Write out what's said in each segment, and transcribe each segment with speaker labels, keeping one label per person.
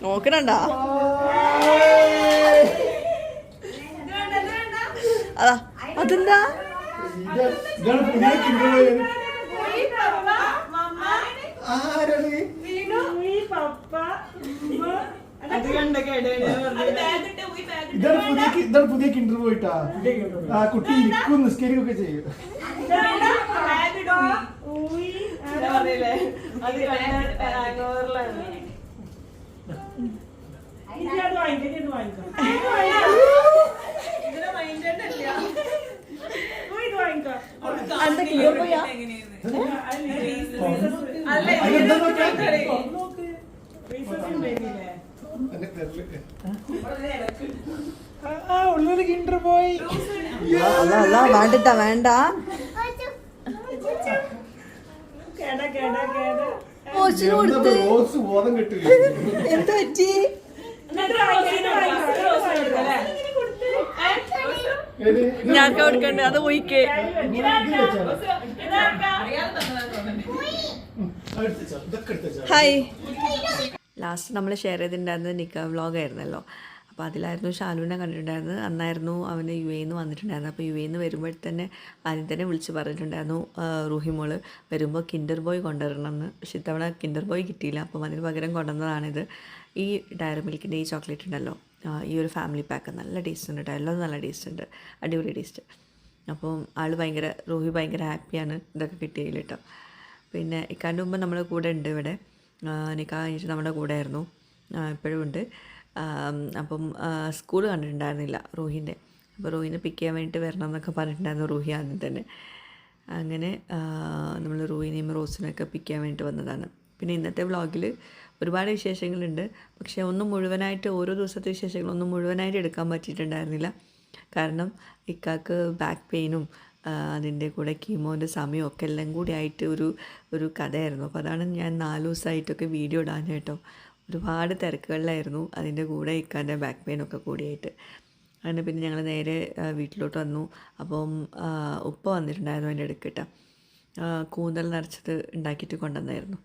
Speaker 1: നോക്കണണ്ടാ അതാ അതെന്താ
Speaker 2: ഇതാണ് പുതിയ കിണ്ടർ പോയിട്ടാ ആ കുട്ടി ഇരിക്കും നിസ്കരിക്കൊക്കെ ചെയ്യും. ഉള്ളൊരു കിണ്ടർ പോയി
Speaker 1: വേണ്ട വേണ്ട
Speaker 2: ബോധം കിട്ടി
Speaker 1: എന്ത് പറ്റി ഞാൻ കൊടുക്കണ്ടേ അത് പോയിക്കേ. ഹായ് ലാസ്റ്റ് നമ്മൾ ഷെയർ ചെയ്തിട്ടുണ്ടായിരുന്നത് നിക്കാഹ് വ്ളോഗായിരുന്നല്ലോ. അപ്പോൾ അതിലായിരുന്നു ഷാനുവിനെ കണ്ടിട്ടുണ്ടായിരുന്നത്. അന്നായിരുന്നു അവന് യു എയിൽ നിന്ന് വന്നിട്ടുണ്ടായിരുന്നത്. അപ്പോൾ യു എയിൽ നിന്ന് വരുമ്പോൾ തന്നെ ആദ്യം തന്നെ വിളിച്ച് പറഞ്ഞിട്ടുണ്ടായിരുന്നു റൂഹിമോള് വരുമ്പോൾ കിൻഡർ ബോയ് കൊണ്ടുവരണമെന്ന്. പക്ഷെ ഇത്തവണ കിൻഡർ ബോയ് കിട്ടിയില്ല. അപ്പം അതിന് പകരം കൊണ്ടുവന്നതാണിത്. ഈ ഡയറി മിൽക്കിൻ്റെ ഈ ചോക്ലേറ്റ് ഉണ്ടല്ലോ, ഈ ഒരു ഫാമിലി പാക്ക് നല്ല ടേസ്റ്റ് ഉണ്ട് കേട്ടോ. എല്ലാം നല്ല ടേസ്റ്റ് ഉണ്ട്, അടിപൊളി ടേസ്റ്റ്. അപ്പം റൂഹി ഭയങ്കര ഹാപ്പിയാണ് ഇതൊക്കെ കിട്ടിയതിൽ കേട്ടോ. പിന്നെ ഇക്കാൻ്റെ മുമ്പ് നമ്മുടെ കൂടെ ഉണ്ട് ഇവിടെ, നിക്കാഹ് കഴിഞ്ഞിട്ട് നമ്മുടെ കൂടെ ആയിരുന്നു, ഇപ്പോഴും ഉണ്ട്. അപ്പം സ്കൂൾ കണ്ടിട്ടുണ്ടായിരുന്നില്ല റൂഹിൻ്റെ. അപ്പോൾ റൂഹിനെ പിക്ക് ചെയ്യാൻ വേണ്ടിയിട്ട് വരണം എന്നൊക്കെ പറഞ്ഞിട്ടുണ്ടായിരുന്നു റൂഹി ആദ്യം തന്നെ. അങ്ങനെ നമ്മൾ റൂഹിനെയും റോസിനെയൊക്കെ പിക്ക് ചെയ്യാൻ വേണ്ടിയിട്ട് വന്നതാണ്. പിന്നെ ഇന്നത്തെ വ്ളോഗിൽ ഒരുപാട് വിശേഷങ്ങളുണ്ട്. പക്ഷേ ഒന്നും മുഴുവനായിട്ട് ഓരോ ദിവസത്തെ വിശേഷങ്ങളൊന്നും മുഴുവനായിട്ട് എടുക്കാൻ പറ്റിയിട്ടുണ്ടായിരുന്നില്ല. കാരണം ഇക്കാക്ക് ബാക്ക് പെയിനും അതിൻ്റെ കൂടെ കീമോൻ്റെ സമയവും ഒക്കെ എല്ലാം കൂടി ആയിട്ട് ഒരു കഥയായിരുന്നു. അപ്പോൾ അതാണ് ഞാൻ 4 ദിവസമായിട്ടൊക്കെ വീഡിയോ ഇടാൻ കേട്ടോ. ഒരുപാട് തിരക്കുകളിലായിരുന്നു. അതിൻ്റെ കൂടെ ഇക്കാൻ്റെ ബാക്ക് പെയിനൊക്കെ കൂടിയായിട്ട്. അങ്ങനെ പിന്നെ ഞങ്ങൾ നേരെ വീട്ടിലോട്ട് വന്നു. അപ്പം ഉപ്പ വന്നിട്ടുണ്ടായിരുന്നു എൻ്റെ ഇടയ്ക്ക് കേട്ടോ. കൂന്തൽ നിറച്ചത് ഉണ്ടാക്കിയിട്ട് കൊണ്ടുവന്നായിരുന്നു.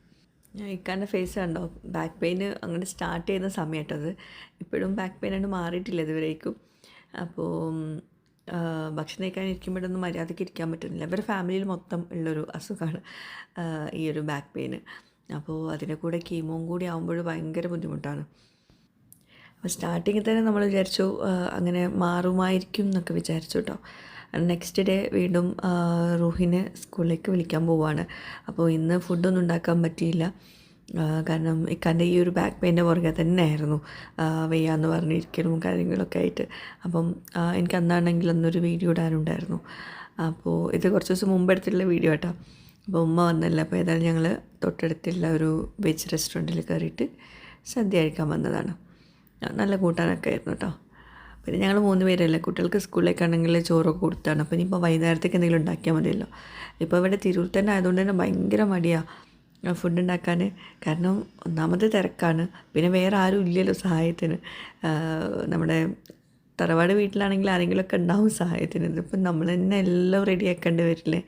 Speaker 1: ഇക്കാൻ്റെ ഫേസ് കണ്ടോ, ബാക്ക് പെയിൻ അങ്ങനെ സ്റ്റാർട്ട് ചെയ്യുന്ന സമയം കേട്ടത്. ഇപ്പോഴും ബാക്ക് പെയിൻ ആണ് മാറിയിട്ടില്ല ഇതുവരേക്കും. അപ്പോൾ ഭക്ഷണം കഴിക്കാൻ ഇരിക്കുമ്പോഴൊന്നും മര്യാദയ്ക്ക് ഇരിക്കാൻ പറ്റുന്നില്ല. ഇവരുടെ ഫാമിലിയിൽ മൊത്തം ഉള്ളൊരു അസുഖമാണ് ഈ ഒരു ബാക്ക് പെയിന്. അപ്പോൾ അതിൻ്റെ കൂടെ കീമോയും കൂടി ആകുമ്പോൾ ഭയങ്കര ബുദ്ധിമുട്ടാണ്. അപ്പോൾ സ്റ്റാർട്ടിങ്ങിൽ തന്നെ നമ്മൾ വിചാരിച്ചു അങ്ങനെ മാറുമായിരിക്കും എന്നൊക്കെ വിചാരിച്ചു കേട്ടോ. നെക്സ്റ്റ് ഡേ വീണ്ടും റൂഹിനെ സ്കൂളിലേക്ക് വിളിക്കാൻ പോവുകയാണ്. അപ്പോൾ ഇന്ന് ഫുഡൊന്നും ഉണ്ടാക്കാൻ പറ്റിയില്ല. കാരണം ഇക്കാൻ്റെ ഈ ഒരു ബാക്ക് പെയിൻ്റെ പുറകെ തന്നെ ആയിരുന്നു വയ്യാന്ന് പറഞ്ഞിരിക്കലും കാര്യങ്ങളൊക്കെ ആയിട്ട്. അപ്പം എനിക്ക് അന്നാണെങ്കിൽ അന്നൊരു വീഡിയോ ഇടാനുണ്ടായിരുന്നു. അപ്പോൾ ഇത് കുറച്ച് ദിവസം മുമ്പ് എടുത്തിട്ടുള്ള വീഡിയോ കേട്ടോ. അപ്പോൾ ഉമ്മ വന്നല്ല. അപ്പോൾ ഏതായാലും ഞങ്ങൾ തൊട്ടടുത്തുള്ള ഒരു വെജ് റെസ്റ്റോറൻറ്റിൽ കയറിയിട്ട് സദ്യ കഴിക്കാൻ വന്നതാണ്. നല്ല കൂട്ടാനൊക്കെ ആയിരുന്നു കേട്ടോ. പിന്നെ ഞങ്ങൾ 3 പേരല്ലേ, കുട്ടികൾക്ക് സ്കൂളിലേക്കാണെങ്കിൽ ചോറൊക്കെ കൊടുത്താണ്. അപ്പോൾ ഇനിയിപ്പോൾ വൈകുന്നേരത്തേക്ക് എന്തെങ്കിലും ഉണ്ടാക്കിയാൽ മതിയല്ലോ. ഇപ്പോൾ ഇവിടെ തിരൂർ തന്നെ ആയതുകൊണ്ട് തന്നെ ഭയങ്കര മടിയാണ് ഫുഡ് ഉണ്ടാക്കാൻ. കാരണം ഒന്നാമത് തിരക്കാണ്, പിന്നെ വേറെ ആരും ഇല്ലല്ലോ സഹായത്തിന്. നമ്മുടെ തറവാട് വീട്ടിലാണെങ്കിൽ ആരെങ്കിലുമൊക്കെ ഉണ്ടാവും സഹായത്തിന്. ഇതിപ്പോൾ നമ്മൾ തന്നെ എല്ലാം റെഡിയാക്കേണ്ടി വരില്ലേ.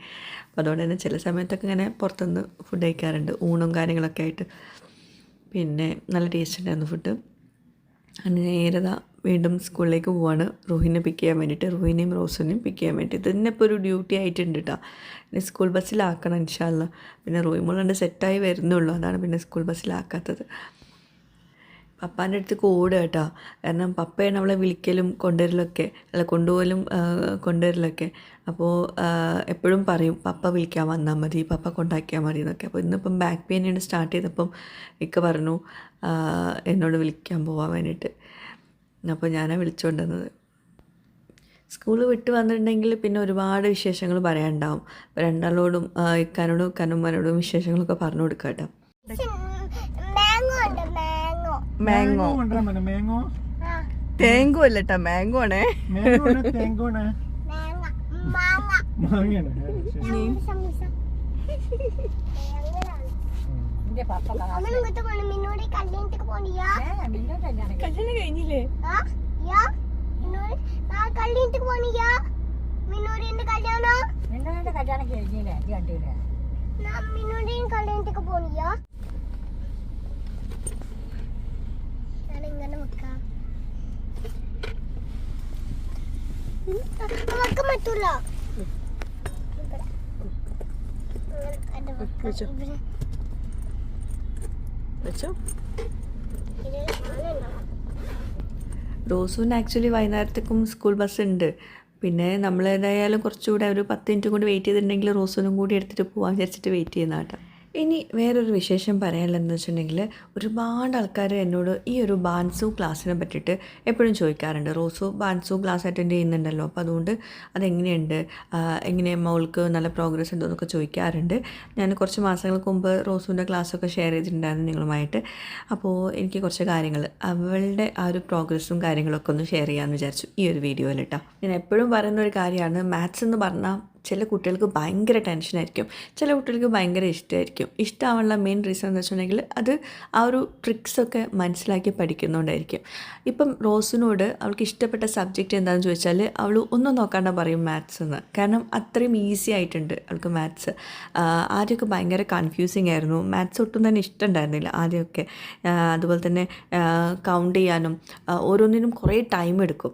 Speaker 1: അപ്പോൾ അതുകൊണ്ട് തന്നെ ചില സമയത്തൊക്കെ ഇങ്ങനെ പുറത്തുനിന്ന് ഫുഡ് കഴിക്കാറുണ്ട്, ഊണും കാര്യങ്ങളൊക്കെ ആയിട്ട്. പിന്നെ നല്ല ടേസ്റ്റ് ഉണ്ടായിരുന്നു ഫുഡ്. അങ്ങനെ നേരതാ വീണ്ടും സ്കൂളിലേക്ക് പോവാണ് റൂഹിനെ പിക്ക് ചെയ്യാൻ വേണ്ടിയിട്ട്. റൂഹിനെയും റോസിനെയും പിക്ക് ചെയ്യാൻ വേണ്ടിയിട്ട് തന്നെ ഇപ്പോൾ ഒരു ഡ്യൂട്ടി ആയിട്ടുണ്ട് കേട്ടോ. പിന്നെ സ്കൂൾ ബസ്സിലാക്കണം ഇൻഷാ അല്ലാ. പിന്നെ റൂഹിമോൾ കണ്ട് സെറ്റായി വരുന്നുള്ളൂ, അതാണ് പിന്നെ സ്കൂൾ ബസ്സിലാക്കാത്തത്. പപ്പാൻ്റെ അടുത്തേക്ക് ഓടുക കേട്ടോ. കാരണം പപ്പയാണ് അവളെ വിളിക്കലും കൊണ്ടുവരലൊക്കെ, അല്ല കൊണ്ടുപോകലും കൊണ്ടുവരലൊക്കെ. അപ്പോൾ എപ്പോഴും പറയും പപ്പ വിളിക്കാൻ വന്നാൽ മതി, പപ്പ കൊണ്ടാക്കിയാൽ മതി എന്നൊക്കെ. അപ്പോൾ ഇന്നിപ്പം ബാക്ക് പെയിനാണ് സ്റ്റാർട്ട് ചെയ്തപ്പം ഇക്ക പറഞ്ഞു എന്നോട് വിളിക്കാൻ പോകാൻ വേണ്ടിയിട്ട്. അപ്പോൾ ഞാനാണ് വിളിച്ചുകൊണ്ടുവന്നത്. സ്കൂൾ വിട്ട് വന്നിട്ടുണ്ടെങ്കിൽ പിന്നെ ഒരുപാട് വിശേഷങ്ങൾ പറയാനുണ്ടാവും. രണ്ടാളോടും ഇക്കാനോടും കനുമ്മനോടും വിശേഷങ്ങളൊക്കെ പറഞ്ഞു കൊടുക്കാം കേട്ടോ. മാംഗോ തേങ്ങോ അല്ല കേട്ടോ, മാംഗോ ആണേ. കല്യാണം കഴിഞ്ഞില്ലേ?
Speaker 3: കല്യാണത്തിന് പോണിയാ മിന്നൂരിന്റെ കല്യാണം
Speaker 4: മിന്നുവിന്റെ കല്യാണം കഴിഞ്ഞില്ലേ അഞ്ച് കണ്ടില്ലേ
Speaker 3: മിന്നൂരിന്റെ കല്യാണത്തിന് പോണിയാ ഞാൻ ഇങ്ങനെ വെക്കാം വെക്കാൻ പറ്റൂല
Speaker 1: റോസുവിന് ആക്ച്വലി വൈകുന്നേരത്തേക്കും സ്കൂൾ ബസ് ഉണ്ട്. പിന്നെ നമ്മൾ ഏതായാലും കുറച്ചുകൂടെ ഒരു 10 മിനിറ്റ് കൊണ്ട് വെയിറ്റ് ചെയ്തിട്ടുണ്ടെങ്കിൽ റോസുവിനും കൂടി എടുത്തിട്ട് പോകാൻ വിചാരിച്ചിട്ട് വെയിറ്റ് ചെയ്യുന്ന കേട്ടോ. ഇനി വേറൊരു വിശേഷം പറയാനുള്ളതെന്ന് വെച്ചിട്ടുണ്ടെങ്കിൽ ഒരുപാട് ആൾക്കാർ എന്നോട് ഈ ഒരു ബാൻസു ക്ലാസ്സിനെ പറ്റിയിട്ട് എപ്പോഴും ചോദിക്കാറുണ്ട്. റോസു ബാൻസു ക്ലാസ് അറ്റൻഡ് ചെയ്യുന്നുണ്ടല്ലോ, അപ്പോൾ അതുകൊണ്ട് അതെങ്ങനെയുണ്ട്, എങ്ങനെ മോൾക്ക് നല്ല പ്രോഗ്രസ് ഉണ്ടോ എന്നൊക്കെ ചോദിക്കാറുണ്ട്. ഞാൻ കുറച്ച് മാസങ്ങൾക്ക് മുമ്പ് റോസുവിൻ്റെ ക്ലാസ്സൊക്കെ ഷെയർ ചെയ്തിട്ടുണ്ടായിരുന്നു നിങ്ങളുമായിട്ട്. അപ്പോൾ എനിക്ക് കുറച്ച് കാര്യങ്ങൾ അവളുടെ ആ ഒരു പ്രോഗ്രസ്സും കാര്യങ്ങളൊക്കെ ഒന്ന് ഷെയർ ചെയ്യാമെന്ന് വിചാരിച്ചു ഈ ഒരു വീഡിയോയിൽ കേട്ടോ. ഞാൻ എപ്പോഴും പറയുന്ന ഒരു കാര്യമാണ്, മാത്സ് എന്ന് പറഞ്ഞാൽ ചില കുട്ടികൾക്ക് ഭയങ്കര ടെൻഷനായിരിക്കും, ചില കുട്ടികൾക്ക് ഭയങ്കര ഇഷ്ടമായിരിക്കും. ഇഷ്ടമാവാനുള്ള മെയിൻ റീസൺ എന്ന് വെച്ചിട്ടുണ്ടെങ്കിൽ അത് ആ ഒരു ട്രിക്സൊക്കെ മനസ്സിലാക്കി പഠിക്കുന്നതുകൊണ്ടായിരിക്കും. ഇപ്പം റോസിനോട് അവൾക്ക് ഇഷ്ടപ്പെട്ട സബ്ജക്റ്റ് എന്താണെന്ന് ചോദിച്ചാൽ അവൾ ഒന്നും നോക്കാണ്ട് പറയും മാത്സ് എന്ന്. കാരണം അത്രയും ഈസി ആയിട്ടുണ്ട് അവൾക്ക് മാത്സ്. ആദ്യമൊക്കെ ഭയങ്കര കൺഫ്യൂസിങ് ആയിരുന്നു, മാത്സ് ഒട്ടും തന്നെ ഇഷ്ടമുണ്ടായിരുന്നില്ല ആദ്യമൊക്കെ. അതുപോലെ തന്നെ കൗണ്ട് ചെയ്യാനും ഓരോന്നിനും കുറേ ടൈം എടുക്കും.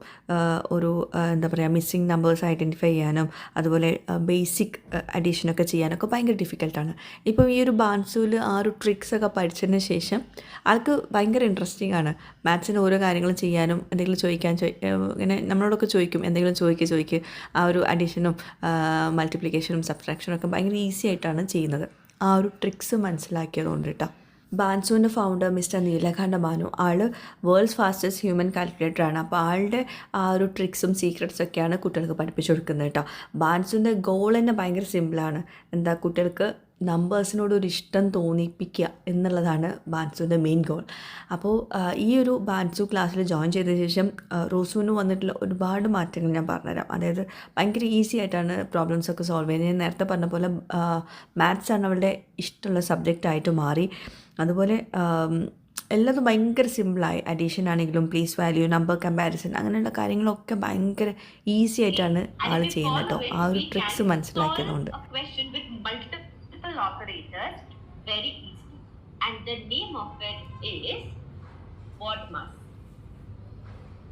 Speaker 1: ഒരു എന്താ പറയുക, മിസ്സിങ് നമ്പേഴ്സ് ഐഡൻറ്റിഫൈ ചെയ്യാനും അതുപോലെ ബേസിക് അഡീഷനൊക്കെ ചെയ്യാനൊക്കെ ഭയങ്കര ഡിഫിക്കൽട്ടാണ്. ഇപ്പം ഈ ഒരു ബാൻസുവിൽ ആ ഒരു ട്രിക്സൊക്കെ പഠിച്ചതിന് ശേഷം ആൾക്ക് ഭയങ്കര ഇൻട്രസ്റ്റിംഗ് ആണ് മാത്സിന് ഓരോ കാര്യങ്ങളും ചെയ്യാനും. എന്തെങ്കിലും ഇങ്ങനെ നമ്മളോടൊക്കെ ചോദിക്കും, എന്തെങ്കിലും ചോദിക്കുക ആ ഒരു അഡീഷനും മൾട്ടിപ്ലിക്കേഷനും സബ്ട്രാക്ഷനും ഒക്കെ ഭയങ്കര ഈസി ആയിട്ടാണ് ചെയ്യുന്നത്, ആ ഒരു ട്രിക്സ് മനസ്സിലാക്കിയതുകൊണ്ട് കേട്ടോ. ബാൻസുവിൻ്റെ ഫൗണ്ടർ മിസ്റ്റർ നീലകണ്ഠ ബാനു, ആൾ വേൾഡ്സ് ഫാസ്റ്റസ്റ്റ് ഹ്യൂമൻ കാൽക്കുലേറ്ററാണ്. അപ്പോൾ ആളുടെ ആ ഒരു ട്രിക്സും സീക്രട്സൊക്കെയാണ് കുട്ടികൾക്ക് പഠിപ്പിച്ചു കൊടുക്കുന്നത് കേട്ടോ. ബാൻസുവിൻ്റെ ഗോൾ തന്നെ ഭയങ്കര സിമ്പിളാണ്. എന്താ, കുട്ടികൾക്ക് നമ്പേഴ്സിനോട് ഒരു ഇഷ്ടം തോന്നിപ്പിക്കുക എന്നുള്ളതാണ് ബാൻസുവിൻ്റെ മെയിൻ ഗോൾ. അപ്പോൾ ഈ ഒരു ബാൻസു ക്ലാസ്സിൽ ജോയിൻ ചെയ്ത ശേഷം റോസുവിന് വന്നിട്ടുള്ള ഒരുപാട് മാറ്റങ്ങൾ ഞാൻ പറഞ്ഞുതരാം. അതായത് ഭയങ്കര ഈസി ആയിട്ടാണ് പ്രോബ്ലംസൊക്കെ സോൾവ് ചെയ്യുന്നത്. ഞാൻ നേരത്തെ പറഞ്ഞ പോലെ മാത്സാണ് അവളുടെ ഇഷ്ടമുള്ള സബ്ജക്റ്റായിട്ട് മാറി. അതുപോലെ എല്ലാതും ഭയങ്കര സിമ്പിളായി. അഡീഷൻ ആണെങ്കിലും പ്ലേസ് വാല്യൂ, നമ്പർ കമ്പാരിസൺ, അങ്ങനെയുള്ള കാര്യങ്ങളൊക്കെ ഭയങ്കര ഈസി ആയിട്ടാണ് ആൾ ചെയ്യുന്നത് കേട്ടോ, ആ ഒരു tricks മനസ്സിലാക്കിയതുകൊണ്ട്.
Speaker 5: Operators very easily, and the name of it is BODMAS.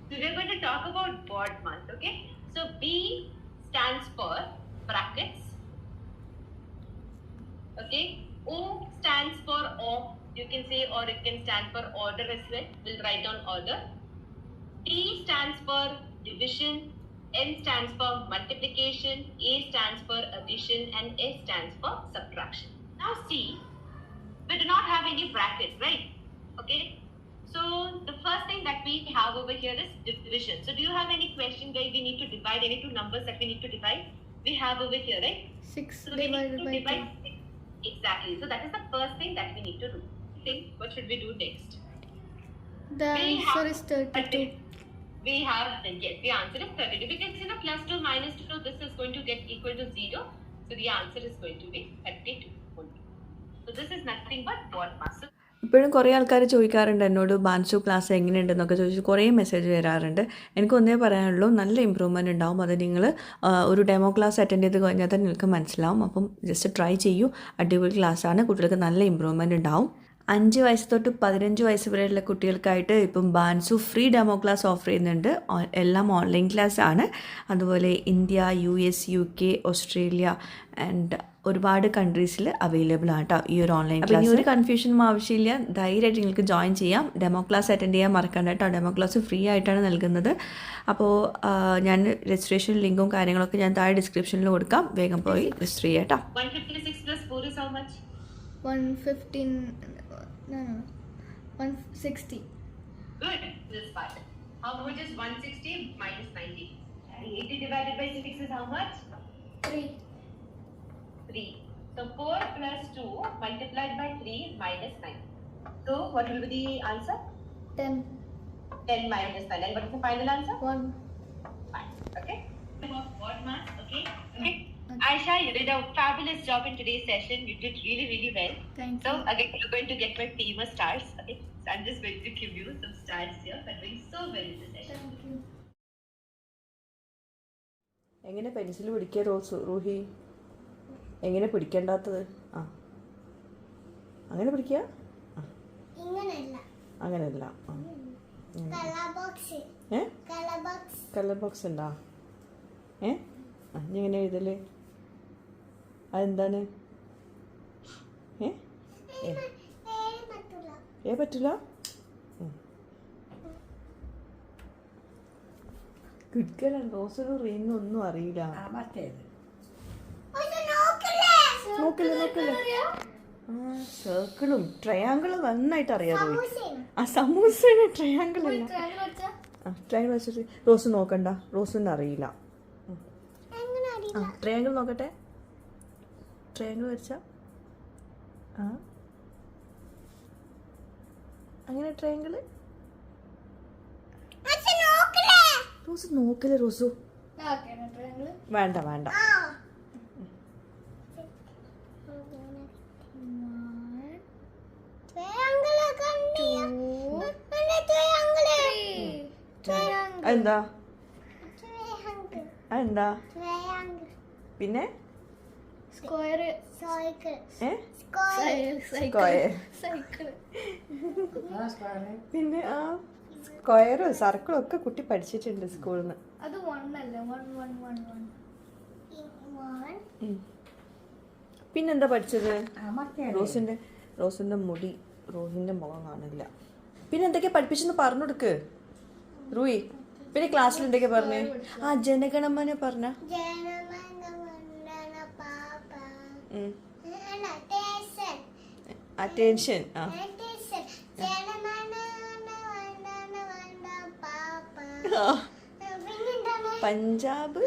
Speaker 5: So we are going to talk about BODMAS, okay? So B stands for brackets, okay? O stands for O, you can say, or it can stand for order as well. We'll write down order. T stands for division, M stands for multiplication, A stands for addition, and S stands for subtraction. Now see, we do not have any bracket, right? Okay. So the first thing that we have over here is division. So do you have any question where we need to divide any two numbers that we need to divide? We have over here, right?
Speaker 3: 6
Speaker 5: So we need to divide 6. Exactly. So that is the first thing that we need to do. Think, what should we do next?
Speaker 3: The answer is 32.
Speaker 5: We have, yes, the answer is 32 because in a plus 2 minus 2 this is going to get equal to 0, so the answer is going to be 32 only. So this is nothing but BODMAS.
Speaker 1: ഇപ്പോഴും കുറേ ആൾക്കാർ ചോദിക്കാറുണ്ട് എന്നോട് ബാൻസു class എങ്ങനെയുണ്ടെന്നൊക്കെ ചോദിച്ചു കുറേ message വരാറുണ്ട്. എനിക്ക് ഒന്നേ പറയാനുള്ളൂ, നല്ല ഇമ്പ്രൂവ്മെൻറ്റ് ഉണ്ടാവും. അത് നിങ്ങൾ ഒരു ഡെമോ ക്ലാസ് അറ്റൻഡ് ചെയ്ത് കഴിഞ്ഞാൽ തന്നെ നിങ്ങൾക്ക് മനസ്സിലാവും. അപ്പം ജസ്റ്റ് ട്രൈ ചെയ്യൂ, അടിപൊളി ക്ലാസ്സാണ്, കുട്ടികൾക്ക് നല്ല ഇമ്പ്രൂവ്മെൻറ്റ് ഉണ്ടാവും. 5 വയസ്സ് തൊട്ട് 15 വയസ്സ് വരെയുള്ള കുട്ടികൾക്കായിട്ട് ഇപ്പം ബാൻസു ഫ്രീ ഡെമോ ക്ലാസ് ഓഫർ ചെയ്യുന്നുണ്ട്. എല്ലാം ഓൺലൈൻ ക്ലാസ് ആണ്. അതുപോലെ India, US, UK, Australia and ഒരുപാട് കൺട്രീസിൽ അവൈലബിൾ ആണ് കേട്ടോ ഈ ഒരു ഓൺലൈൻ ക്ലാസ്. ഇനി ഒരു കൺഫ്യൂഷനും ആവശ്യമില്ല, ധൈര്യമായിട്ട് നിങ്ങൾക്ക് ജോയിൻ ചെയ്യാം. ഡെമോ ക്ലാസ് അറ്റൻഡ് ചെയ്യാൻ മറക്കണ്ട കേട്ടോ. ഡെമോ ക്ലാസ് ഫ്രീ ആയിട്ടാണ് നൽകുന്നത്. അപ്പോൾ ഞാൻ രജിസ്ട്രേഷൻ ലിങ്കും കാര്യങ്ങളൊക്കെ ഞാൻ താഴെ ഡിസ്ക്രിപ്ഷനിൽ കൊടുക്കാം, വേഗം പോയി രജിസ്റ്റർ ചെയ്യാം കേട്ടോ.
Speaker 5: 156 plus 4 is how much?
Speaker 3: 115. No. 160.
Speaker 5: Good. This part. How much is 160 minus 90? 80 divided by 6 is how much?
Speaker 3: 3.
Speaker 5: 3. So 4 plus 2 multiplied by 3 minus 9. So what will be the answer?
Speaker 3: 10.
Speaker 5: 10 minus 9. And what is the final answer?
Speaker 3: 1.
Speaker 5: Fine. Okay. BODMAS. Okay. Okay. Aisha, you did a fabulous job in today's session. You did really, really well.
Speaker 3: Thank you.
Speaker 5: So again, you're going to get my famous stars. Okay. So I'm just going to give you some stars here for doing so well in the session.
Speaker 3: Thank you.
Speaker 1: എങ്ങനെ pencil പിടിക്കുക റൂഹി? എങ്ങനെ പിടിക്കേണ്ടാത്തത്? ആ അങ്ങനെ പിടിക്കുക. അങ്ങനെയല്ല. Colour box ഉണ്ടോ? നീ എങ്ങനെ എഴുതല്? അതെന്താണ്? പറ്റില്ല. കിടക്കലാണ്. റോസിനും റീനും ഒന്നും അറിയില്ല. നോക്കില്ല. സർക്കിളും ട്രയാങ്കിളും നന്നായിട്ട് അറിയാം റോയി. സമൂസയുടെ ട്രയാങ്കിൾ അല്ല. ട്രയാങ്കിൾ വെച്ചിട്ട് റോസ് നോക്കണ്ട. റോസിന് അറിയില്ല. ട്രയാങ്കിൾ നോക്കട്ടെ. ട്രയാങ്കിൾ വരച്ച അങ്ങനെ ട്രയാങ്കിള്. റോസ് നോക്കല്ലേ റോസു. വേണ്ട. അതെന്താ? പിന്നെ
Speaker 3: സ്ക്വയർ
Speaker 1: പിന്നെ സ്ക്വയറും സർക്കിളും ഒക്കെ കുട്ടി പഠിച്ചിട്ടുണ്ട് സ്കൂളിൽ നിന്ന്.
Speaker 3: അത് 1 അല്ല 1.
Speaker 1: പിന്നെന്താ പഠിച്ചത്? റോസിന്റെ മുടി. റോഹിന്റെ മുഖം കാണില്ല. പിന്നെ എന്തൊക്കെയാ പഠിപ്പിച്ചെന്ന് പറഞ്ഞു കൊടുക്ക് റൂയി. പിന്നെ ക്ലാസ്സിൽ എന്തൊക്കെയാ പറഞ്ഞേ? ജനഗണമന പറഞ്ഞ. അറ്റൻഷൻ. പഞ്ചാബ്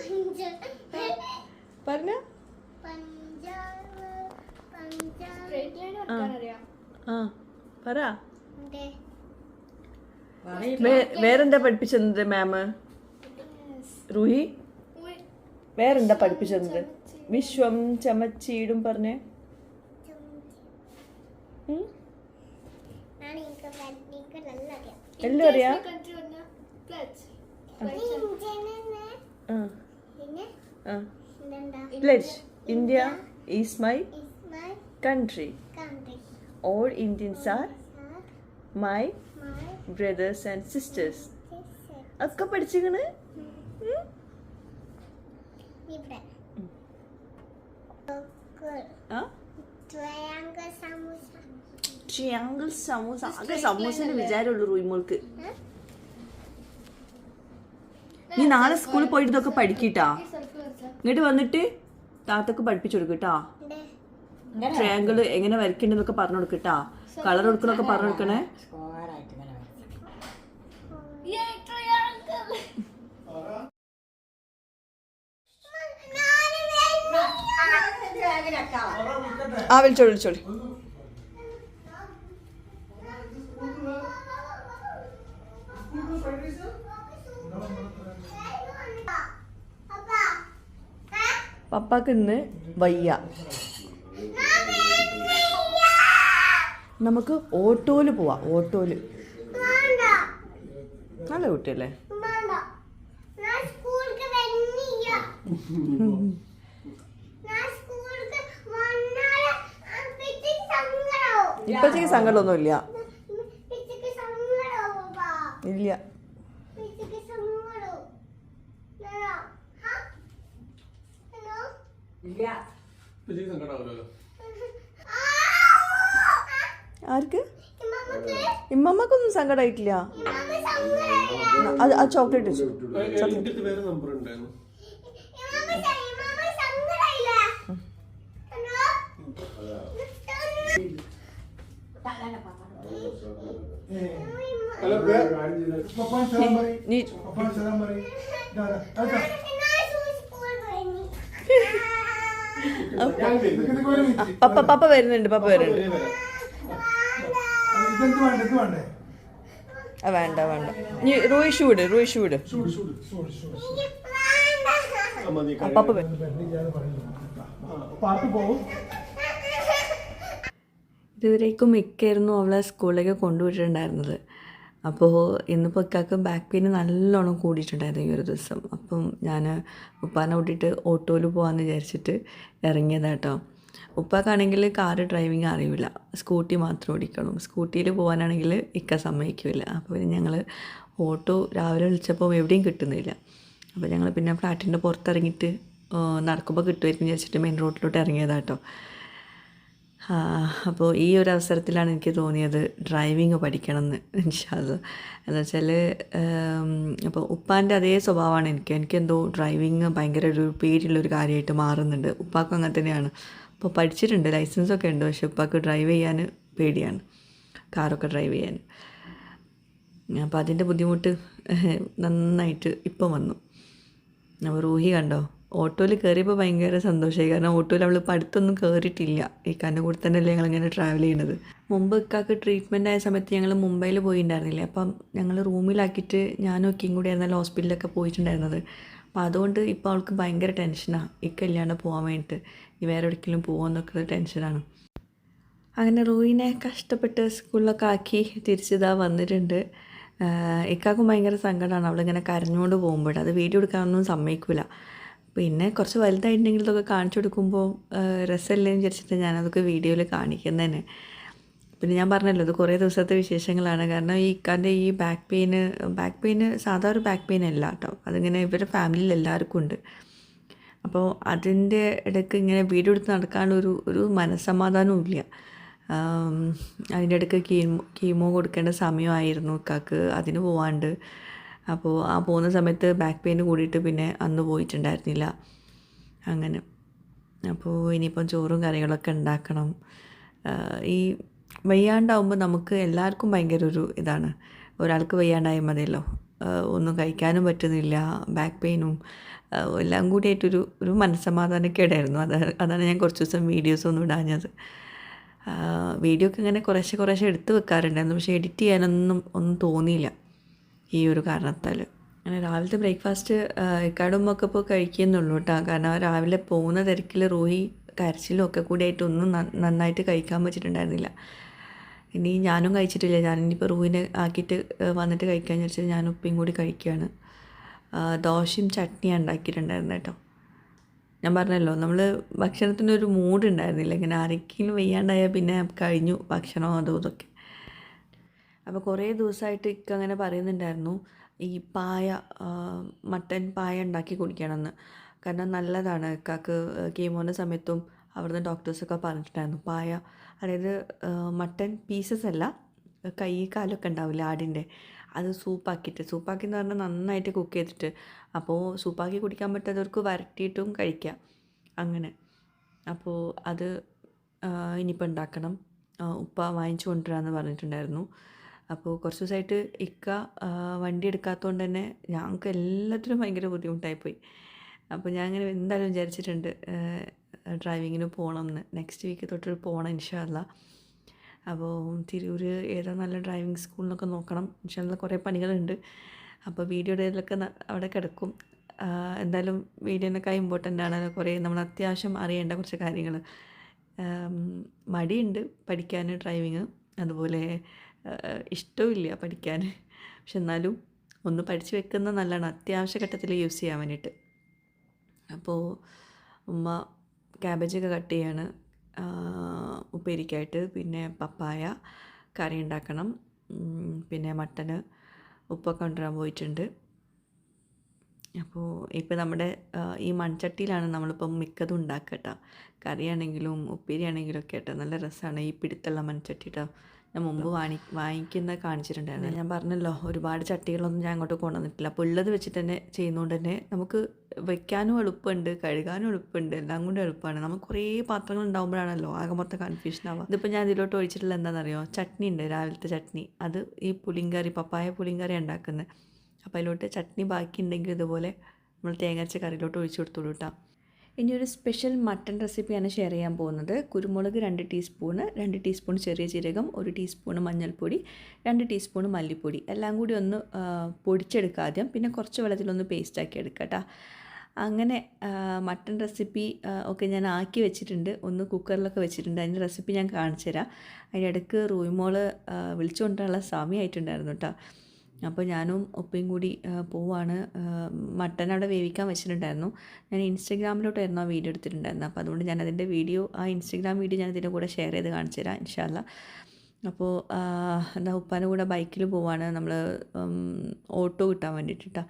Speaker 1: പറഞ്ഞ. പറ. വേറെന്താ പഠിപ്പിച്ചത് മാമ്? റൂഹി വേറെന്താ പഠിപ്പിച്ചത്? വിശ്വം ചമച്ചീടും പറഞ്ഞേ. എല്ലാം അറിയാ? Pledge. India is my country. All Indians are my brothers and sisters. ഒക്കെ പഠിച്ചിക്കണ്. ട്രയാങ്കിൾ സമൂസ. ആകെ സമൂസന്റെ വിചാരമുള്ളൂ റൂയിമോൾക്ക്. നീ നാളെ സ്കൂളിൽ പോയിട്ട് ഇതൊക്കെ പഠിക്കട്ടാ. ഇങ്ങോട്ട് വന്നിട്ട് താത്തക്ക് പഠിപ്പിച്ചു കൊടുക്കട്ടാ. ട്രയാങ്കിൾ എങ്ങനെ വരയ്ക്കണ്ടെന്നൊക്കെ പറഞ്ഞു കൊടുക്കട്ടാ. കളർ കൊടുക്കണൊക്കെ പറഞ്ഞു കൊടുക്കണേ. വിളിച്ചോളി. പപ്പാക്ക് ഇന്ന് വയ്യ. നമുക്ക് ഓട്ടോയില് പോവാ. ഓട്ടോയില്. നല്ല കുട്ടിയല്ലേ? ഇപ്പഴത്തേക്ക് സങ്കടമൊന്നുമില്ല. ഇല്ല. ആർക്ക്? ഇമ്മക്കൊന്നും സങ്കടമായിട്ടില്ല. ആ ചോക്ലേറ്റ് വെച്ചു. പപ്പ വരുന്നുണ്ട്. വേണ്ട. റൂയി ഷൂട്. പപ്പ ഇതുവരേക്കും മിക്കായിരുന്നു അവളെ സ്കൂളിലേക്ക് കൊണ്ടുപോയിട്ടുണ്ടായിരുന്നത്. അപ്പോൾ ഇന്നിപ്പോൾ ഇക്കാക്ക് ബാക്ക് പെയിൻ നല്ലോണം കൂടിയിട്ടുണ്ടായിരുന്നു ഈ ഒരു ദിവസം. അപ്പം ഞാൻ ഉപ്പാനെ കൂട്ടിയിട്ട് ഓട്ടോയിൽ പോകാമെന്ന് വിചാരിച്ചിട്ട് ഇറങ്ങിയതാട്ടോ. ഉപ്പാക്കാണെങ്കിൽ കാറ് ഡ്രൈവിങ് അറിയില്ല, സ്കൂട്ടി മാത്രം ഓടിക്കണം. സ്കൂട്ടിയിൽ പോകാനാണെങ്കിൽ ഇക്ക സമ്മതിക്കില്ല. അപ്പോൾ പിന്നെ ഞങ്ങൾ ഓട്ടോ രാവിലെ വിളിച്ചപ്പോൾ എവിടെയും കിട്ടുന്നില്ല. അപ്പോൾ ഞങ്ങൾ പിന്നെ ഫ്ലാറ്റിൻ്റെ പുറത്തിറങ്ങിയിട്ട് നടക്കുമ്പോൾ കിട്ടുമായിരിക്കും വിചാരിച്ചിട്ട് മെയിൻ റോഡിലോട്ട് ഇറങ്ങിയതാട്ടോ. അപ്പോൾ ഈ ഒരു അവസരത്തിലാണ് എനിക്ക് തോന്നിയത് ഡ്രൈവിങ് പഠിക്കണമെന്ന്. ഇൻഷാ അല്ലാ. എന്ന് വെച്ചാൽ അപ്പോൾ ഉപ്പാൻ്റെ അതേ സ്വഭാവമാണ് എനിക്കെന്തോ ഡ്രൈവിങ് ഭയങ്കര ഒരു പേടിയുള്ളൊരു കാര്യമായിട്ട് മാറുന്നുണ്ട്. ഉപ്പാക്കും അങ്ങനെ തന്നെയാണ്. അപ്പോൾ പഠിച്ചിട്ടുണ്ട്, ലൈസൻസൊക്കെ ഉണ്ട്. പക്ഷേ ഉപ്പാക്ക് ഡ്രൈവ് ചെയ്യാൻ പേടിയാണ്, കാറൊക്കെ ഡ്രൈവ് ചെയ്യാൻ. അപ്പോൾ അതിൻ്റെ ബുദ്ധിമുട്ട് നന്നായിട്ട് ഇപ്പം വന്നു. അപ്പോൾ റൂഹി കണ്ടോ, ഓട്ടോയിൽ കയറിയപ്പോൾ ഭയങ്കര സന്തോഷമായി. കാരണം ഓട്ടോയിൽ അവളിപ്പോൾ അടുത്തൊന്നും കയറിയിട്ടില്ല. ഇക്കാൻ്റെ കൂടെ തന്നെയല്ലേ ഞങ്ങളിങ്ങനെ ട്രാവൽ ചെയ്യണത്. മുമ്പ് ഇക്കാക്ക് ട്രീറ്റ്മെൻ്റ് ആയ സമയത്ത് ഞങ്ങൾ മുംബൈയിൽ പോയിട്ടുണ്ടായിരുന്നില്ലേ. അപ്പം ഞങ്ങൾ റൂമിലാക്കിയിട്ട് ഞാനും ഒക്കെയും കൂടി ആയിരുന്നല്ലോ ഹോസ്പിറ്റലിലൊക്കെ പോയിട്ടുണ്ടായിരുന്നത്. അപ്പോൾ അതുകൊണ്ട് ഇപ്പോൾ അവൾക്ക് ഭയങ്കര ടെൻഷനാണ്, ഇക്കല്ലാണ്ട് പോകാൻ വേണ്ടിയിട്ട്. ഇനി വേറെ എവിടേക്കെങ്കിലും പോകുമെന്നൊക്കെ ടെൻഷനാണ്. അങ്ങനെ റൂഹിനെ കഷ്ടപ്പെട്ട് സ്കൂളിലൊക്കെ ആക്കി തിരിച്ചിതാ വന്നിട്ടുണ്ട്. ഇക്കാക്കും ഭയങ്കര സങ്കടമാണ് അവളിങ്ങനെ കരഞ്ഞുകൊണ്ട് പോകുമ്പോൾ. അത് വീഡിയോ എടുക്കാനൊന്നും സമ്മതിക്കില്ല. പിന്നെ കുറച്ച് വലുതായിട്ടുണ്ടെങ്കിൽ ഇതൊക്കെ കാണിച്ചു കൊടുക്കുമ്പോൾ രസമല്ലേ എന്ന് വിചാരിച്ചിട്ട് ഞാനതൊക്കെ വീഡിയോയിൽ കാണിക്കുന്നതന്നെ. പിന്നെ ഞാൻ പറഞ്ഞല്ലോ ഇത് കുറേ ദിവസത്തെ വിശേഷങ്ങളാണ്. കാരണം ഈ ഇക്കാൻ്റെ ഈ ബാക്ക് പെയിന് സാധാ ഒരു ബാക്ക് പെയിൻ അല്ല കേട്ടോ. അതിങ്ങനെ ഇവരുടെ ഫാമിലിയിൽ എല്ലാവർക്കും ഉണ്ട്. അപ്പോൾ അതിൻ്റെ ഇടയ്ക്ക് ഇങ്ങനെ വീഡിയോ എടുത്ത് നടക്കാനൊരു മനസ്സമാധാനവും ഇല്ല. അതിൻ്റെ ഇടയ്ക്ക് കീമോ കൊടുക്കേണ്ട സമയമായിരുന്നു ഇക്കാക്ക്, അതിന് പോവാണ്ട്. അപ്പോൾ ആ പോകുന്ന സമയത്ത് ബാക്ക് പെയിൻ കൂടിയിട്ട് പിന്നെ അന്ന് പോയിട്ടുണ്ടായിരുന്നില്ല. അങ്ങനെ അപ്പോൾ ഇനിയിപ്പം ചോറും കറികളൊക്കെ ഉണ്ടാക്കണം. ഈ വയ്യാണ്ടാവുമ്പോൾ നമുക്ക് എല്ലാവർക്കും ഭയങ്കര ഒരു ഇതാണ്. ഒരാൾക്ക് വയ്യാണ്ടായാൽ മതിയല്ലോ, ഒന്നും കഴിക്കാനും പറ്റുന്നില്ല, ബാക്ക് പെയിനും എല്ലാം കൂടിയായിട്ടൊരു മനസ്സമാധാനക്കേടായിരുന്നു. അതാണ് ഞാൻ കുറച്ച് ദിവസം വീഡിയോസൊന്നും ഇടാഞ്ഞത്. വീഡിയോ ഒക്കെ ഇങ്ങനെ കുറേശ്ശെ എടുത്ത് വെക്കാറുണ്ടായിരുന്നു. പക്ഷേ എഡിറ്റ് ചെയ്യാനൊന്നും തോന്നിയില്ല ഈ ഒരു കാരണത്താൽ. അങ്ങനെ രാവിലത്തെ ബ്രേക്ക്ഫാസ്റ്റ് ഇക്കാടുമ്പൊക്കെ ഇപ്പോൾ കഴിക്കുന്നുള്ളൂ കേട്ടോ. കാരണം രാവിലെ പോകുന്ന തിരക്കിൽ റൂഹി കരച്ചിലും ഒക്കെ കൂടിയായിട്ടൊന്നും നന്നായിട്ട് കഴിക്കാൻ പറ്റിയിട്ടുണ്ടായിരുന്നില്ല. ഇനി ഞാനും കഴിച്ചിട്ടില്ല. ഞാനിപ്പോൾ റൂഹിനെ ആക്കിയിട്ട് വന്നിട്ട് കഴിക്കാമെന്ന് വെച്ചാൽ ഞാൻ ഉപ്പയും കൂടി കഴിക്കുകയാണ്. ദോശയും ചട്നിയാണ് ഉണ്ടാക്കിയിട്ടുണ്ടായിരുന്നു കേട്ടോ. ഞാൻ പറഞ്ഞല്ലോ നമ്മൾ ഭക്ഷണത്തിനൊരു മൂഡ് ഉണ്ടായിരുന്നില്ല. ഇങ്ങനെ ആരെങ്കിലും വയ്യാണ്ടായാൽ പിന്നെ കഴിഞ്ഞു ഭക്ഷണം അതും ഇതൊക്കെ. അപ്പോൾ കുറേ ദിവസമായിട്ട് ഇക്ക അങ്ങനെ പറയുന്നുണ്ടായിരുന്നു ഈ മട്ടൻ പായ ഉണ്ടാക്കി കുടിക്കണമെന്ന്. കാരണം നല്ലതാണ്. ഇക്കാക്ക് കീമോൻ്റെ സമയത്തും അവിടുന്ന് ഡോക്ടേഴ്സൊക്കെ പറഞ്ഞിട്ടുണ്ടായിരുന്നു പായ, അതായത് മട്ടൻ പീസസ് അല്ല, കൈ കാലൊക്കെ ഉണ്ടാവില്ല ആടിൻ്റെ, അത് സൂപ്പാക്കി എന്ന് പറഞ്ഞാൽ നന്നായിട്ട് കുക്ക് ചെയ്തിട്ട്. അപ്പോൾ സൂപ്പാക്കി കുടിക്കാൻ പറ്റാത്തവർക്ക് വരട്ടിയിട്ടും കഴിക്കാം അങ്ങനെ. അപ്പോൾ അത് ഇനിയിപ്പോൾ ഉണ്ടാക്കണം. ഉപ്പ വാങ്ങിച്ചു കൊണ്ടുവരാമെന്ന് പറഞ്ഞിട്ടുണ്ടായിരുന്നു. അപ്പോൾ കുറച്ച് ദിവസമായിട്ട് ഇക്ക വണ്ടി എടുക്കാത്തതുകൊണ്ട് തന്നെ ഞങ്ങൾക്ക് എല്ലാത്തിനും ഭയങ്കര ബുദ്ധിമുട്ടായിപ്പോയി. അപ്പോൾ ഞാൻ അങ്ങനെ എന്തായാലും വിചാരിച്ചിട്ടുണ്ട് ഡ്രൈവിങ്ങിന് പോകണമെന്ന്. നെക്സ്റ്റ് വീക്ക് തൊട്ട് പോകണം ഇൻഷാ അല്ലാ. അപ്പോൾ തിരൂർ ഏതാ നല്ല ഡ്രൈവിംഗ് സ്കൂൾ എന്നൊക്കെ നോക്കണം. ഇൻഷാ അല്ലാ കുറേ പണികളുണ്ട്. അപ്പോൾ വീഡിയോയുടെ ഇതിലൊക്കെ അവിടെ കിടക്കും. എന്തായാലും വീഡിയോനൊക്കെ ഇമ്പോർട്ടൻ്റ് ആണ്. കുറേ നമ്മൾ അത്യാവശ്യം അറിയേണ്ട കുറച്ച് കാര്യങ്ങൾ. മടിയുണ്ട് പഠിക്കാൻ ഡ്രൈവിങ്, അതുപോലെ ഇഷ്ടമില്ല പഠിക്കാൻ. പക്ഷെ എന്നാലും ഒന്ന് പഠിച്ച് വെക്കുന്നത് നല്ലതാണ്, അത്യാവശ്യ ഘട്ടത്തിൽ യൂസ് ചെയ്യാൻ വേണ്ടിയിട്ട്. അപ്പോൾ ഉമ്മ ക്യാബേജൊക്കെ കട്ട് ചെയ്യാണ് ഉപ്പേരിക്കായിട്ട്. പിന്നെ പപ്പായ കറി ഉണ്ടാക്കണം. പിന്നെ മട്ടന് ഉപ്പൊക്കെ കൊണ്ടുവരാൻ പോയിട്ടുണ്ട്. അപ്പോൾ ഇപ്പോൾ നമ്മുടെ ഈ മൺചട്ടിയിലാണ് നമ്മളിപ്പം മിക്കതും ഉണ്ടാക്കുക കേട്ടോ. കറിയാണെങ്കിലും ഉപ്പേരിയാണെങ്കിലും ഒക്കെ കേട്ടോ. നല്ല രസമാണ് ഈ പിടുത്തുള്ള മൺചട്ടി കേട്ടോ. ഞാൻ മുമ്പ് വാങ്ങിക്കുന്ന കാണിച്ചിട്ടുണ്ടായിരുന്നു. ഞാൻ പറഞ്ഞല്ലോ ഒരുപാട് ചട്ടികളൊന്നും ഞാൻ അങ്ങോട്ട് കൊണ്ടുവന്നിട്ടില്ല. അപ്പോൾ ഉള്ളത് വെച്ചിട്ട് തന്നെ ചെയ്യുന്നതുകൊണ്ട് തന്നെ നമുക്ക് വയ്ക്കാനും എളുപ്പമുണ്ട്, കഴുകാനും എളുപ്പമുണ്ട്, എല്ലാം കൂടി എളുപ്പമാണ്. നമുക്ക് കുറേ പാത്രങ്ങൾ ഉണ്ടാകുമ്പോഴാണല്ലോ ആകെ മൊത്തം കൺഫ്യൂഷൻ ആവുക. ഇതിപ്പോൾ ഞാൻ ഇതിലോട്ട് ഒഴിച്ചിട്ടുള്ള എന്താണെന്നറിയോ, ചട്നി ഉണ്ട്, രാവിലത്തെ ചട്നി. അത് ഈ പുളിങ്കറി, പപ്പായ പുളിങ്കറി ഉണ്ടാക്കുന്നത്. അപ്പോൾ അതിലോട്ട് ചട്നി ബാക്കി ഉണ്ടെങ്കിൽ ഇതുപോലെ നമ്മൾ തേങ്ങ അരച്ച കറിയിലോട്ട് ഒഴിച്ചു കൊടുത്തോളൂ കേട്ടോ. ഇനിയൊരു സ്പെഷ്യൽ മട്ടൺ റെസിപ്പിയാണ് ഷെയർ ചെയ്യാൻ പോകുന്നത്. കുരുമുളക് 2 ടീസ്പൂണ്, 2 ടീസ്പൂൺ ചെറിയ ജീരകം, 1 ടീസ്പൂൺ മഞ്ഞൾപ്പൊടി, 2 ടീസ്പൂൺ മല്ലിപ്പൊടി, എല്ലാം കൂടി ഒന്ന് പൊടിച്ചെടുക്കുക ആദ്യം. പിന്നെ കുറച്ച് വെള്ളത്തിലൊന്ന് പേസ്റ്റാക്കി എടുക്കുക കേട്ടോ. അങ്ങനെ മട്ടൺ റെസിപ്പി ഒക്കെ ഞാൻ ആക്കി വെച്ചിട്ടുണ്ട്, ഒന്ന് കുക്കറിലൊക്കെ വെച്ചിട്ടുണ്ട്. അതിൻ്റെ റെസിപ്പി ഞാൻ കാണിച്ചു തരാം. അതിനിടയ്ക്ക് റൂയിമോള് വിളിച്ചുകൊണ്ടുള്ള സമയമായിട്ടുണ്ടായിരുന്നു കേട്ടോ. അപ്പോൾ ഞാനും ഉപ്പയും കൂടി പോവാണ്. മട്ടൻ അവിടെ വേവിക്കാൻ വെച്ചിട്ടുണ്ടായിരുന്നു. ഞാൻ ഇൻസ്റ്റഗ്രാമിലോട്ടായിരുന്നു ആ വീഡിയോ എടുത്തിട്ടുണ്ടായിരുന്നത്. അപ്പോൾ അതുകൊണ്ട് ഞാൻ അതിൻ്റെ വീഡിയോ, ആ ഇൻസ്റ്റഗ്രാം വീഡിയോ ഞാൻ ഇതിൻ്റെ കൂടെ ഷെയർ ചെയ്ത് കാണിച്ചു തരാം ഇൻഷാ അല്ലാ. അപ്പോൾ എന്താ ഉപ്പാൻ്റെ കൂടെ ബൈക്കിൽ പോവാണ് നമ്മൾ, ഓട്ടോ കിട്ടാൻ വേണ്ടിയിട്ടാ.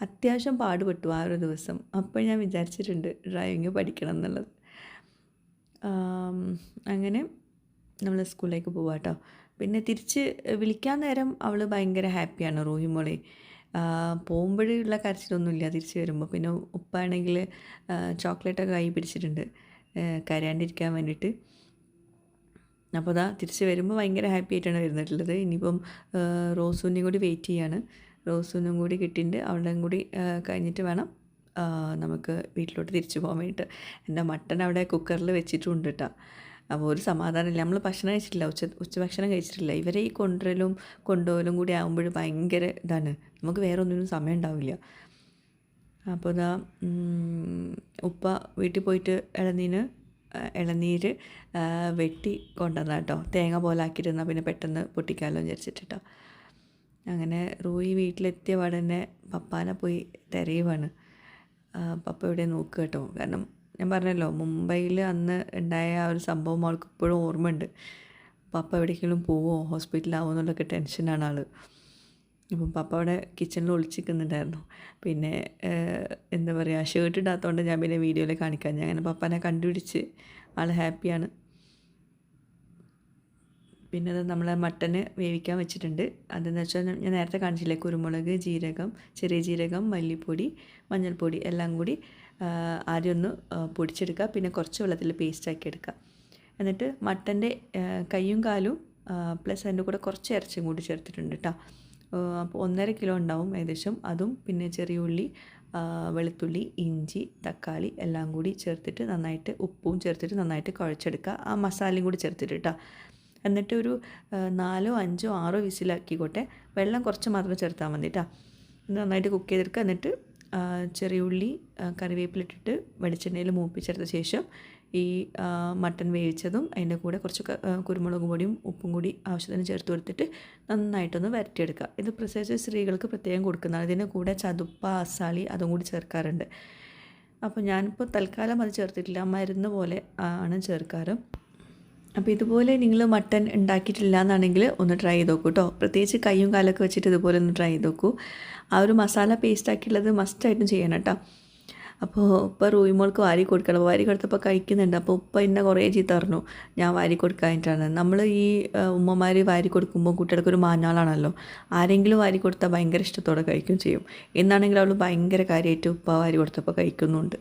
Speaker 1: അത്യാവശ്യം പാടുപെട്ടു ആ ഒരു ദിവസം. അപ്പോൾ ഞാൻ വിചാരിച്ചിട്ടുണ്ട് ഡ്രൈവിങ് പഠിക്കണം എന്നുള്ളത്. അങ്ങനെ നമ്മൾ സ്കൂളിലേക്ക് പോവാം കേട്ടോ. പിന്നെ തിരിച്ച് വിളിക്കാൻ നേരം അവൾ ഭയങ്കര ഹാപ്പിയാണ് റൂഹിമോളെ. പോകുമ്പോഴുള്ള കരച്ചിലൊന്നുമില്ല തിരിച്ച് വരുമ്പോൾ. പിന്നെ ഉപ്പാണെങ്കിൽ ചോക്ലേറ്റൊക്കെ കൈ പിടിച്ചിട്ടുണ്ട് കരയാണ്ടിരിക്കാൻ വേണ്ടിയിട്ട്. അപ്പോൾ അതാ തിരിച്ച് വരുമ്പോൾ ഭയങ്കര ഹാപ്പി ആയിട്ടാണ് വരുന്നിട്ടുള്ളത്. ഇനിയിപ്പം റോസൂനും കൂടി വെയിറ്റ് ചെയ്യാണ്. റോസൂനും കൂടി കിട്ടിയിട്ട് അവളുടെയും കൂടി കഴിഞ്ഞിട്ട് വേണം നമുക്ക് വീട്ടിലോട്ട് തിരിച്ചു പോകാൻ വേണ്ടിയിട്ട്. എൻ്റെ മട്ടൻ അവിടെ കുക്കറിൽ വെച്ചിട്ടുണ്ട് കേട്ടോ. അപ്പോൾ ഒരു സമാധാനമില്ല. നമ്മൾ ഭക്ഷണം കഴിച്ചിട്ടില്ല, ഉച്ചഭക്ഷണം കഴിച്ചിട്ടില്ല. ഇവരെ ഈ കൊണ്ടുപോകലും കൂടി ആകുമ്പോൾ ഭയങ്കര ഇതാണ്, നമുക്ക് വേറെ ഒന്നിനും സമയം ഉണ്ടാവില്ല. അപ്പോൾ ഇതാ ഉപ്പ വീട്ടിൽ പോയിട്ട് ഇളനീര് വെട്ടി കൊണ്ടുവന്ന കേട്ടോ. തേങ്ങ പോലെ ആക്കിയിരുന്നാൽ പിന്നെ പെട്ടെന്ന് പൊട്ടിക്കാമല്ലോ വിചാരിച്ചിട്ടോ. അങ്ങനെ റൂയി വീട്ടിലെത്തിയ പാടന്നെ പപ്പാനെ പോയി തിരയുവാണ്. പപ്പ എവിടെ നോക്കുക കേട്ടോ. കാരണം ഞാൻ പറഞ്ഞല്ലോ, മുംബൈയിൽ അന്ന് ഉണ്ടായ ആ ഒരു സംഭവം അവൾക്ക് ഇപ്പോഴും ഓർമ്മയുണ്ട്. പപ്പ എവിടേക്കെങ്കിലും പോവോ, ഹോസ്പിറ്റലാവോ എന്നുള്ളൊക്കെ ടെൻഷനാണ് ആൾ. അപ്പം പപ്പ അവിടെ കിച്ചണിൽ ഒളിച്ചിരിക്കുന്നുണ്ടായിരുന്നു. പിന്നെ എന്താ പറയുക, ഷർട്ട് ഇടാത്തതുകൊണ്ട് ഞാൻ പിന്നെ വീഡിയോയിൽ കാണിക്കാൻ, ഞാൻ അങ്ങനെ പപ്പനെ കണ്ടുപിടിച്ച് ആൾ ഹാപ്പിയാണ്. പിന്നെ അത് നമ്മളെ മട്ടന് വേവിക്കാൻ വെച്ചിട്ടുണ്ട്. അതെന്ന് വെച്ചാൽ ഞാൻ നേരത്തെ കാണിച്ചില്ലേ, കുരുമുളക്, ജീരകം, ചെറിയ ജീരകം, മല്ലിപ്പൊടി, മഞ്ഞൾപ്പൊടി എല്ലാം കൂടി ആദ്യം ഒന്ന് പൊടിച്ചെടുക്കുക. പിന്നെ കുറച്ച് വെള്ളത്തിൽ പേസ്റ്റാക്കി എടുക്കുക. എന്നിട്ട് മട്ടൻ്റെ കൈയും കാലും പ്ലസ് അതിൻ്റെ കൂടെ കുറച്ച് ഇറച്ചിയും കൂടി ചേർത്തിട്ടുണ്ട് കേട്ടോ. അപ്പോൾ 1.5 കിലോ ഉണ്ടാവും ഏകദേശം. അതും പിന്നെ ചെറിയ ഉള്ളി, വെളുത്തുള്ളി, ഇഞ്ചി, തക്കാളി എല്ലാം കൂടി ചേർത്തിട്ട് നന്നായിട്ട് ഉപ്പും ചേർത്തിട്ട് നന്നായിട്ട് കുഴച്ചെടുക്കുക. ആ മസാലയും കൂടി ചേർത്തിട്ട് കേട്ടോ. എന്നിട്ട് ഒരു 4, 5, 6 വിസിലാക്കിക്കോട്ടെ. വെള്ളം കുറച്ച് മാത്രം ചേർത്താൽ മതി കേട്ടോ. നന്നായിട്ട് കുക്ക് ചെയ്തെടുക്കുക. എന്നിട്ട് ചെറിയ ഉള്ളി, കറിവേപ്പിലിട്ടിട്ട് വെളിച്ചെണ്ണയിൽ മൂപ്പിച്ചെടുത്ത ശേഷം ഈ മട്ടൻ വേവിച്ചതും അതിൻ്റെ കൂടെ കുറച്ച് കുരുമുളക് പൊടിയും ഉപ്പും കൂടി ആവശ്യത്തിന് ചേർത്ത് കൊടുത്തിട്ട് നന്നായിട്ടൊന്ന് വരട്ടിയെടുക്കുക. ഇത് പ്രത്യേകിച്ച് സ്ത്രീകൾക്ക് പ്രത്യേകം കൊടുക്കുന്നതാണ്. ഇതിൻ്റെ കൂടെ ചതുപ്പ, അസാളി അതും കൂടി ചേർക്കാറുണ്ട്. അപ്പോൾ ഞാനിപ്പോൾ തൽക്കാലം അത് ചേർത്തിട്ടില്ല, മരുന്ന് പോലെ ആണ് ചേർക്കാറ്. അപ്പോൾ ഇതുപോലെ നിങ്ങൾ മട്ടൻ ഉണ്ടാക്കിയിട്ടില്ല എന്നാണെങ്കിൽ ഒന്ന് ട്രൈ ചെയ്ത് നോക്കൂ കേട്ടോ. പ്രത്യേകിച്ച് കയ്യും കാലൊക്കെ വെച്ചിട്ട് ഇതുപോലെ ഒന്ന് ട്രൈ ചെയ്ത് നോക്കൂ. ആ ഒരു മസാല പേസ്റ്റാക്കിയുള്ളത് മസ്റ്റായിട്ടും ചെയ്യണം കേട്ടോ. അപ്പോൾ ഇപ്പോൾ റൂയിമോൾക്ക് വാരി കൊടുക്കണം. വാരി കൊടുത്തപ്പോൾ കഴിക്കുന്നുണ്ട്. അപ്പോൾ ഉപ്പ എന്നെ കുറേ ചീത്ത പറഞ്ഞു, ഞാൻ വാരി കൊടുക്കാനായിട്ടാണ്. നമ്മൾ ഈ ഉമ്മമാർ വാരി കൊടുക്കുമ്പോൾ കുട്ടികൾക്ക് ഒരു മാഞ്ഞാളാണല്ലോ. ആരെങ്കിലും വാരി കൊടുത്താൽ ഭയങ്കര ഇഷ്ടത്തോടെ കഴിക്കുകയും ചെയ്യും. എന്നാണെങ്കിൽ അവൾ ഭയങ്കര കാര്യമായിട്ട് ഉപ്പ വാരി കൊടുത്തപ്പോൾ കഴിക്കുന്നുണ്ട്.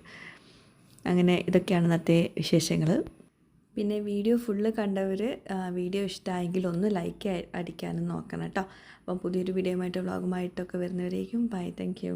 Speaker 1: അങ്ങനെ ഇതൊക്കെയാണ് ഇന്നത്തെ വിശേഷങ്ങൾ. പിന്നെ വീഡിയോ ഫുള്ള് കണ്ടവർ വീഡിയോ ഇഷ്ടമായെങ്കിൽ ഒന്ന് ലൈക്ക് അടിക്കാനും നോക്കണം കേട്ടോ. അപ്പം പുതിയൊരു വീഡിയോയുമായിട്ട് വ്ളോഗുമായിട്ടൊക്കെ വരുന്നവരേക്കും ബൈ, താങ്ക് യു.